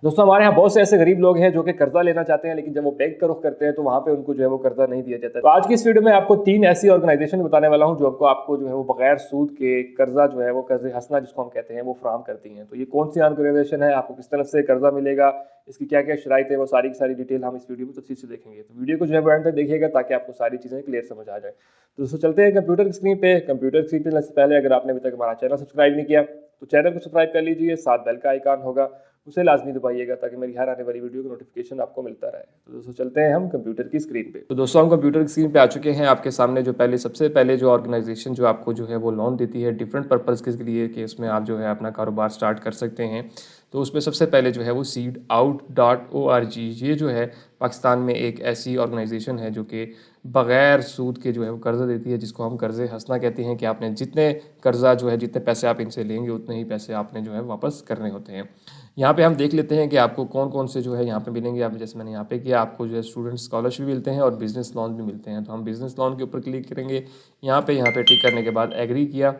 दोस्तों हमारे यहाँ बहुत से ऐसे गरीब लोग हैं जो कि कर्जा लेना चाहते हैं, लेकिन जब वो बैंक का रुख करते हैं तो वहाँ पे उनको जो है वो कर्जा नहीं दिया जाता। तो आज की इस वीडियो में आपको 3 ऐसी ऑर्गेनाइजेशन बताने वाला हूँ जो आपको जो है वो बगैर सूद के कर्जा जो है वो कर्ज हंसना जिसको हम कहते हैं वो फराहम करती हैं। तो ये कौन सी ऑर्गेनाइजेशन है, आपको किस तरफ से कर्जा मिलेगा, इसकी क्या क्या शराइत है, वो सारी की सारी डिटेल हम इस वीडियो में तफसील से देखेंगे। तो वीडियो को जो है वो एंड तक देखिएगा ताकि आपको सारी चीज़ें क्लियर समझ आ जाए। तो दोस्तों चलते हैं कंप्यूटर की स्क्रीन पे। कंप्यूटर की स्क्रीन पे से पहले अगर आपने अभी तक हमारा चैनल सब्सक्राइब नहीं किया तो चैनल को सब्सक्राइब कर लीजिए, साथ बेल का आइकन होगा उसे लाजमी दबाइएगा ताकि मेरी हर आने वाली वीडियो का नोटिफिकेशन आपको मिलता रहे। तो दोस्तों चलते हैं हम कंप्यूटर की स्क्रीन पे। तो दोस्तों हम कंप्यूटर की स्क्रीन पे आ चुके हैं। आपके सामने जो सबसे पहले जो ऑर्गेनाइजेशन जो आपको जो है वो लोन देती है डिफरेंट पर्पज़ के लिए कि उसमें आप जो है अपना कारोबार स्टार्ट कर सकते हैं। तो उसमें सबसे पहले जो है वो seedout.org, ये जो है पाकिस्तान में एक ऐसी ऑर्गेनाइजेशन है जो कि बग़ैर सूद के जो है वो कर्ज़ा देती है, जिसको हम कर्ज़े हंसना कहते हैं कि आपने जितने कर्ज़ा जो है जितने पैसे आप इनसे लेंगे उतने ही पैसे आपने जो है वापस करने होते हैं। यहाँ पे हम देख लेते हैं कि आपको कौन कौन से जो है यहाँ पे मिलेंगे। आप जैसे मैंने यहाँ पे किया, आपको जो है स्टूडेंट स्कॉलरशिप भी मिलते हैं और बिज़नेस लोन भी मिलते हैं। तो हम बिज़नेस लोन के ऊपर क्लिक करेंगे। यहाँ पे टिक करने के बाद एग्री किया।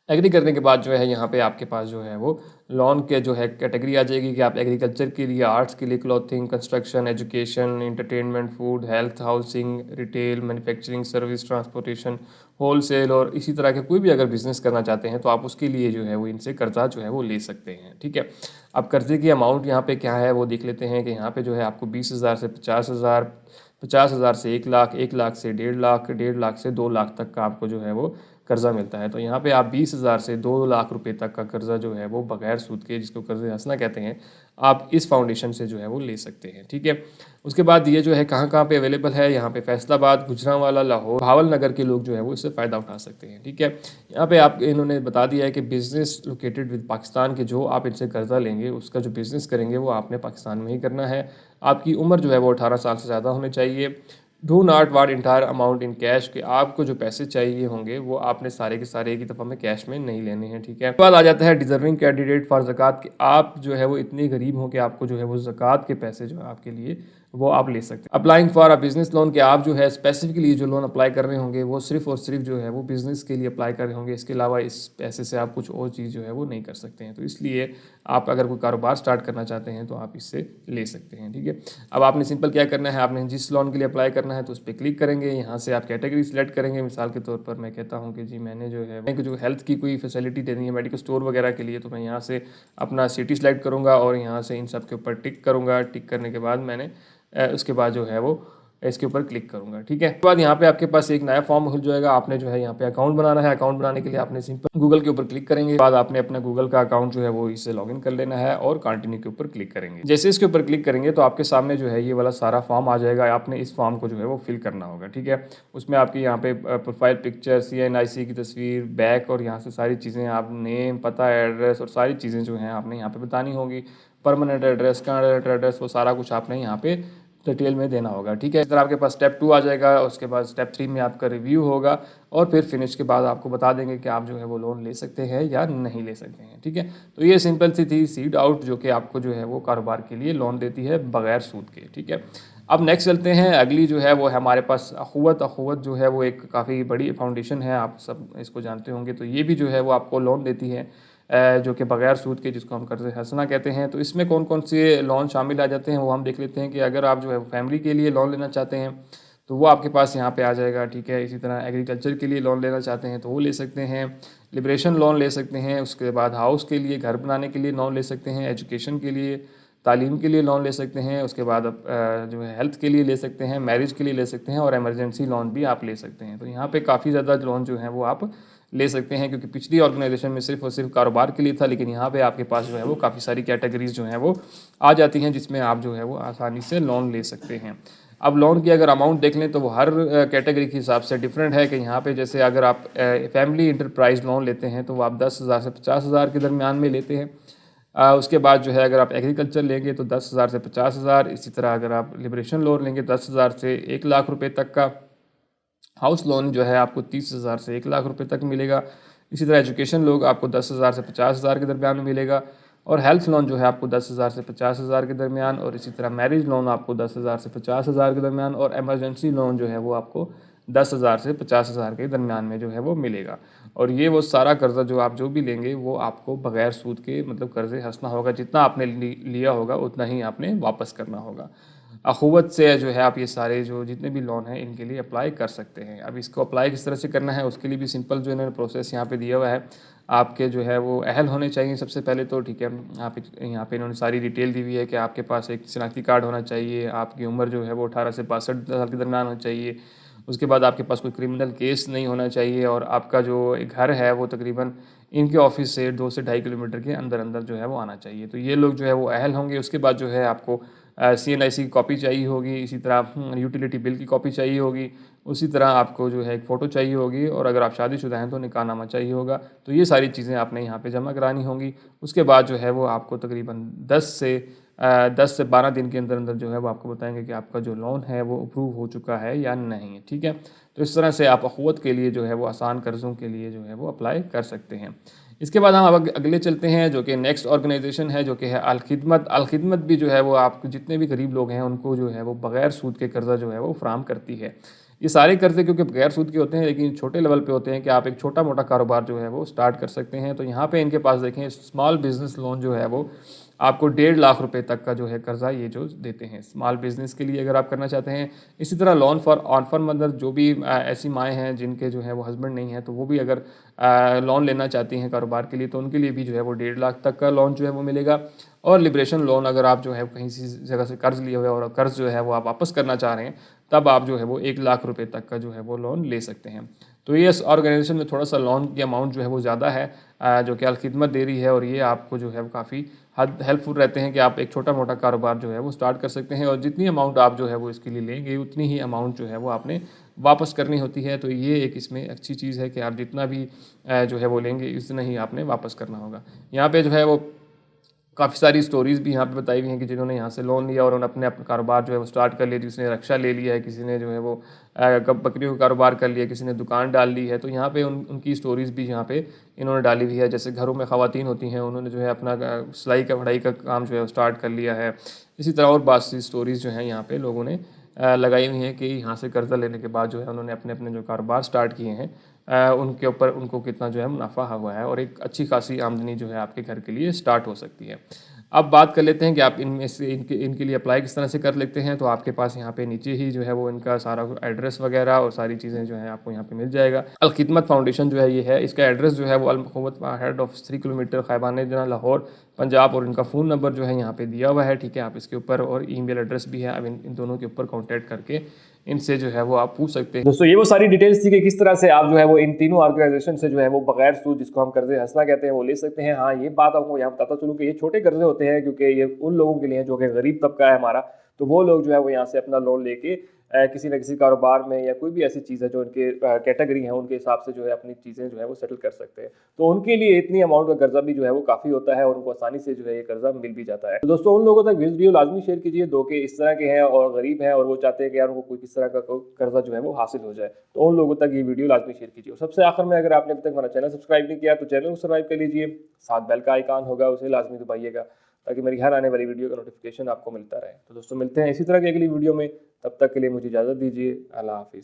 एग्री करने के बाद जो है यहाँ पे आपके पास जो है वो लोन के जो है कैटेगरी आ जाएगी कि आप एग्रीकल्चर के लिए, आर्ट्स के लिए, clothing, construction, education, entertainment, food, health, housing, retail, manufacturing, service, transportation, wholesale और इसी तरह के कोई भी अगर बिज़नेस करना चाहते हैं तो आप उसके लिए जो है वो इनसे कर्जा जो है वो ले सकते हैं। ठीक है, अब कर्जे की अमाउंट यहाँ पे क्या है वो देख लेते हैं कि यहाँ पे जो है आपको 20,000 से 50,000, 50,000 से 1 लाख, 1 लाख से 1.5 लाख, 1.5 लाख से 2 लाख तक का आपको जो है वो कर्जा मिलता है। तो यहाँ पे आप 20,000 से 2 लाख रुपए तक का कर्जा जो है वो बगैर सूद के, जिसको कर्ज हंसना कहते हैं, आप इस फाउंडेशन से जो है वो ले सकते हैं। ठीक है, उसके बाद ये जो है कहाँ कहाँ पे अवेलेबल है, यहाँ पे फैसलाबाद, गुजरांवाला, लाहौर, भावल नगर के लोग जो है वो इससे फ़ायदा उठा सकते हैं। ठीक है, यहाँ पे आप इन्होंने बता दिया है कि बिज़नेस लोकेटेड विद पाकिस्तान के जो आप इनसे कर्जा लेंगे उसका जो बिज़नेस करेंगे वो आपने पाकिस्तान में ही करना है। आपकी उम्र जो है वो 18 साल से ज़्यादा होनी चाहिए। Do not want entire amount in cash, कि आपको जो पैसे चाहिए होंगे वो आपने सारे के सारे एक ही दफ़ा में कैश में नहीं लेने हैं। ठीक है, उसके बाद आ जाता है डिजर्विंग कैंडिडेट फॉर ज़कात, कि आप जो है वो इतने गरीब हों कि आपको जो है वो ज़कात के पैसे जो है आपके लिए वो आप ले सकते हैं। Applying for a business loan, कि आप जो है स्पेसिफिकली जो लोन अप्लाई कर रहे होंगे वो सिर्फ और सिर्फ जो है वो बिज़नेस के लिए अप्लाई कर रहे होंगे। इसके अलावा इस पैसे से आप कुछ और चीज़ जो है वो नहीं कर सकते हैं। तो इसलिए आप अगर कोई कारोबार स्टार्ट करना चाहते हैं तो आप इससे ले सकते हैं। ठीक है, अब आपने सिंपल क्या करना है, आपने जिस लोन के लिए अप्लाई करना है तो उस पर क्लिक करेंगे। यहाँ से आप कैटेगरी सिलेक्ट करेंगे। मिसाल के तौर पर मैं कहता हूँ कि जी मैंने जो है बैंक जो हेल्थ की कोई फैसिलिटी देनी है मेडिकल स्टोर वगैरह के लिए, तो मैं यहाँ से अपना सिटी सेलेक्ट करूँगा और यहाँ से इन सब के ऊपर टिक करूँगा। टिक करने के बाद मैंने उसके बाद जो है वो इसके ऊपर क्लिक करूंगा। ठीक है, उसके बाद यहाँ पे आपके पास एक नया फॉर्म खुल जाएगा। आपने जो है यहाँ पे अकाउंट बनाना है। अकाउंट बनाने के लिए आपने सिंपल गूगल के ऊपर क्लिक करेंगे, बाद आपने अपना गूगल का अकाउंट जो है वो इससे लॉगिन कर लेना है और कंटिन्यू के ऊपर क्लिक करेंगे। जैसे इसके ऊपर क्लिक करेंगे तो आपके सामने जो है ये वाला सारा फॉर्म आ जाएगा। आपने इस फॉर्म को जो है वो फिल करना होगा। ठीक है, उसमें आपकी यहाँ पे प्रोफाइल पिक्चर, CNIC की तस्वीर, बैक और यहाँ से सारी चीज़ें, आप नेम, पता, एड्रेस और सारी चीज़ें जो हैं आपने यहाँ पे बतानी होगी। परमानेंट एड्रेस, कैंडिडेट एड्रेस, वो सारा कुछ आपने यहाँ पे डिटेल में देना होगा। ठीक है, इस तरह आपके पास स्टेप 2 आ जाएगा। उसके बाद स्टेप 3 में आपका रिव्यू होगा और फिर फिनिश के बाद आपको बता देंगे कि आप जो है वो लोन ले सकते हैं या नहीं ले सकते हैं। ठीक है, तो ये सिंपल सी थी सीड आउट, जो कि आपको जो है वो कारोबार के लिए लोन देती है बगैर सूद के। ठीक है, अब नेक्स्ट चलते हैं। अगली जो है वो है हमारे पास अखुवत। अखुवत जो है वो एक काफ़ी बड़ी फाउंडेशन है, आप सब इसको जानते होंगे। तो ये भी जो है वो आपको लोन देती है जो कि बगैर सूद के, जिसको हम कर्ज हंसना कहते हैं। तो इसमें कौन कौन से लोन शामिल आ जाते हैं वो हम देख लेते हैं। कि अगर आप जो है फैमिली के लिए लोन लेना चाहते हैं तो वो आपके पास यहाँ पे आ जाएगा। ठीक है, इसी तरह एग्रीकल्चर के लिए लोन लेना चाहते हैं तो वो ले सकते हैं। लिबरेशन लोन ले सकते हैं। उसके बाद हाउस के लिए, घर बनाने के लिए लोन ले सकते हैं। एजुकेशन के लिए, तालीम के लिए लोन ले सकते हैं। उसके बाद जो है हेल्थ के लिए ले सकते हैं, मैरिज के लिए ले सकते हैं और एमरजेंसी लोन भी आप ले सकते हैं। तो यहाँ पे काफ़ी ज़्यादा लोन जो है वो आप ले सकते हैं, क्योंकि पिछली ऑर्गेनाइजेशन में सिर्फ और सिर्फ कारोबार के लिए था, लेकिन यहाँ पे आपके पास जो है वो काफ़ी सारी कैटेगरीज जो हैं वो आ जाती हैं, जिसमें आप जो है वो आसानी से लोन ले सकते हैं। अब लोन की अगर अमाउंट देख लें तो वो हर कैटेगरी के हिसाब से डिफरेंट है। कि यहाँ पे जैसे अगर आप फैमिली इंटरप्राइज लोन लेते हैं तो वो आप 10,000 से 50,000 के दरमियान में लेते हैं। उसके बाद जो है अगर आप एग्रीकल्चर लेंगे तो 10,000 से 50,000। इसी तरह अगर आप लिबरेशन लोन लेंगे 10,000 से 1 लाख रुपए तक का। हाउस लोन जो है आपको 30,000 से 1 लाख रुपए तक मिलेगा। इसी तरह एजुकेशन लोन आपको 10,000 से 50,000 के दरमियान में मिलेगा। और हेल्थ लोन जो है आपको 10,000 से 50,000 के दरमियान। और इसी तरह मैरिज लोन आपको 10,000 से 50,000 के दरमियान। और एमरजेंसी लोन जो है वो आपको 10,000 से 50,000 के दरमियान में जो है वो मिलेगा। और ये वो सारा कर्ज़ा जो आप जो भी लेंगे वो आपको बग़ैर सूद के मतलब कर्ज़े हँसना होगा, जितना आपने लिया होगा उतना ही आपने वापस करना होगा। अख़ुवत से जो है आप ये सारे जो जितने भी लोन हैं इनके लिए अप्लाई कर सकते हैं। अब इसको अप्लाई किस तरह से करना है उसके लिए भी सिंपल जो इन्होंने प्रोसेस यहाँ पे दिया हुआ है। आपके जो है वो अहल होने चाहिए सबसे पहले तो, ठीक है। आप यहाँ पे इन्होंने सारी डिटेल दी हुई है कि आपके पास एक शनाख्ती कार्ड होना चाहिए, आपकी उम्र जो है वो 18 से 62 साल के दरमियान होनी चाहिए। उसके बाद आपके पास कोई क्रिमिनल केस नहीं होना चाहिए और आपका जो एक घर है वो तकरीबन इनके ऑफिस से 2 से 2.5 किलोमीटर के अंदर अंदर जो है वो आना चाहिए। तो ये लोग जो है वो अहल होंगे। उसके बाद जो है आपको CNIC की कॉपी चाहिए होगी, इसी तरह यूटिलिटी बिल की कॉपी चाहिए होगी, उसी तरह आपको जो है एक फ़ोटो चाहिए होगी और अगर आप शादीशुदा हैं तो निकाहनामा चाहिए होगा। तो ये सारी चीज़ें आपने यहाँ पे जमा करानी होंगी। उसके बाद जो है वो आपको तकरीबन 10 से 12 दिन के अंदर अंदर जो है वो आपको बताएंगे कि आपका जो लोन है वो अप्रूव हो चुका है या नहीं, ठीक है। तो इस तरह से आप अख़ुवत के लिए जो है वो आसान कर्ज़ों के लिए जो है वो अप्लाई कर सकते हैं। इसके बाद हम अब अगले चलते हैं जो कि नेक्स्ट ऑर्गेनाइजेशन है जो कि है अल-खिदमत। अल-खिदमत भी जो है वो आपको जितने भी गरीब लोग हैं उनको जो है वो बग़ैर सूद के कर्ज़ा जो है वो फ़राहम करती है। ये सारे कर्ज़े क्योंकि बग़ैर सूद के होते हैं लेकिन छोटे लेवल पे होते हैं कि आप एक छोटा-मोटा कारोबार जो है वो स्टार्ट कर सकते हैं। तो यहाँ पे इनके पास देखें स्मॉल बिज़नेस लोन जो है वो आपको 1.5 लाख रुपए तक का जो है कर्ज़ा ये जो देते हैं स्मॉल बिज़नेस के लिए अगर आप करना चाहते हैं। इसी तरह लोन फॉर ऑर्फन मदर, जो भी ऐसी माएँ हैं जिनके जो है वो हस्बैंड नहीं है तो वो भी अगर लोन लेना चाहती हैं कारोबार के लिए तो उनके लिए भी जो है वो 1.5 लाख तक का लोन जो है वो मिलेगा। और लिबरेशन लोन अगर आप जो है कहीं सी जगह से कर्ज़ लिए हुए और कर्ज़ जो है वो आप वापस करना चाह रहे हैं तब आप जो है वो 1 लाख रुपए तक का जो है वो लोन ले सकते हैं। तो ये इस ऑर्गेनाइजेशन में थोड़ा सा लोन की अमाउंट जो है वो ज़्यादा है जो कि अल-खिदमत दे रही है और ये आपको जो है वो काफ़ी हद हेल्पफुल रहते हैं कि आप एक छोटा-मोटा कारोबार जो है वो स्टार्ट कर सकते हैं और जितनी अमाउंट आप जो है वो इसके लिए लेंगे उतनी ही अमाउंट जो है वो आपने वापस करनी होती है। तो ये एक इसमें अच्छी चीज़ है कि आप जितना भी जो है वो लेंगे उतना ही आपने वापस करना होगा। यहाँ पे जो है वो काफ़ी सारी स्टोरीज़ भी यहाँ पे बताई हुई हैं कि जिन्होंने यहाँ से लोन लिया और उन्होंने अपना कारोबार जो है वो स्टार्ट कर लिया। किसी ने रक्षा ले लिया है, किसी ने जो है वो बकरियों का कारोबार कर लिया, किसी ने दुकान डाल ली है। तो यहाँ पे उनकी स्टोरीज़ भी यहाँ पे इन्होंने डाली हुई है। जैसे घरों में ख़वातीन होती हैं, उन्होंने जो है अपना सिलाई का कढ़ाई का काम जो है वो स्टार्ट कर लिया है। इसी तरह और बहुत सी स्टोरीज़ जो हैं यहाँ पे लोगों ने लगाई हुई हैं कि यहाँ से कर्ज़ा लेने के बाद जो है उन्होंने अपने अपने जो कारोबार स्टार्ट किए हैं उनके ऊपर उनको कितना जो है मुनाफा हुआ है और एक अच्छी खासी आमदनी जो है आपके घर के लिए स्टार्ट हो सकती है। अब बात कर लेते हैं कि आप इनमें से इनके लिए अप्लाई किस तरह से कर लेते हैं। तो आपके पास यहाँ पे नीचे ही जो है वो इनका सारा एड्रेस वगैरह और सारी चीज़ें जो है आपको यहाँ पे मिल जाएगा। अल-खिदमत फाउंडेशन जो है ये है, इसका एड्रेस जो है वो अल-मखूमत हेड ऑफ़िस 3 किलोमीटर ख़ैबान जना लाहौर पंजाब और इनका फ़ोन नंबर जो है यहाँ पे दिया हुआ है, ठीक है। आप इसके ऊपर और ईमेल एड्रेस भी है, अब इन दोनों के ऊपर कॉन्टैक्ट करके इनसे जो है वो आप पूछ सकते हैं। दोस्तों ये वो सारी डिटेल्स थी कि किस तरह से आप जो है वो इन तीनों ऑर्गेनाइजेशन से जो है वो बगैर सूद, जिसको हम कर्जे हंसना कहते हैं, वो ले सकते हैं। हाँ, ये बात आपको यहाँ बताता चलूँ कि ये छोटे कर्जे होते हैं क्योंकि ये उन लोगों के लिए जो कि गरीब तबका है हमारा, तो वो लोग जो है वो यहाँ से अपना लोन लेके किसी न किसी कारोबार में या कोई भी ऐसी चीज़ है जो उनके कैटेगरी है उनके हिसाब से जो है अपनी चीज़ें जो है वो सेटल कर सकते हैं। तो उनके लिए इतनी अमाउंट का कर्जा भी जो है वो काफ़ी होता है और उनको आसानी से जो है ये कर्जा मिल भी जाता है। तो दोस्तों उन लोगों तक वीडियो लाजमी शेयर कीजिए दो के इस तरह के हैं और गरीब हैं और वो चाहते हैं कि यार उनको कोई किस तरह का कर्जा जो है वो हासिल हो जाए, तो उन लोगों तक ये वीडियो लाजमी शेयर कीजिए। और सबसे आखिर में अगर आपने अभी तक हमारा चैनल सब्सक्राइब नहीं किया तो चैनल को सब्सक्राइब कर लीजिए, साथ बेल का आइकॉन होगा उसे लाजमी दबाइएगा ताकि मेरी हर आने वाली वीडियो का नोटिफिकेशन आपको मिलता रहे। तो दोस्तों मिलते हैं इसी तरह की अगली वीडियो में, तब तक के लिए मुझे इजाज़त दीजिए। अल्लाह हाफिज़।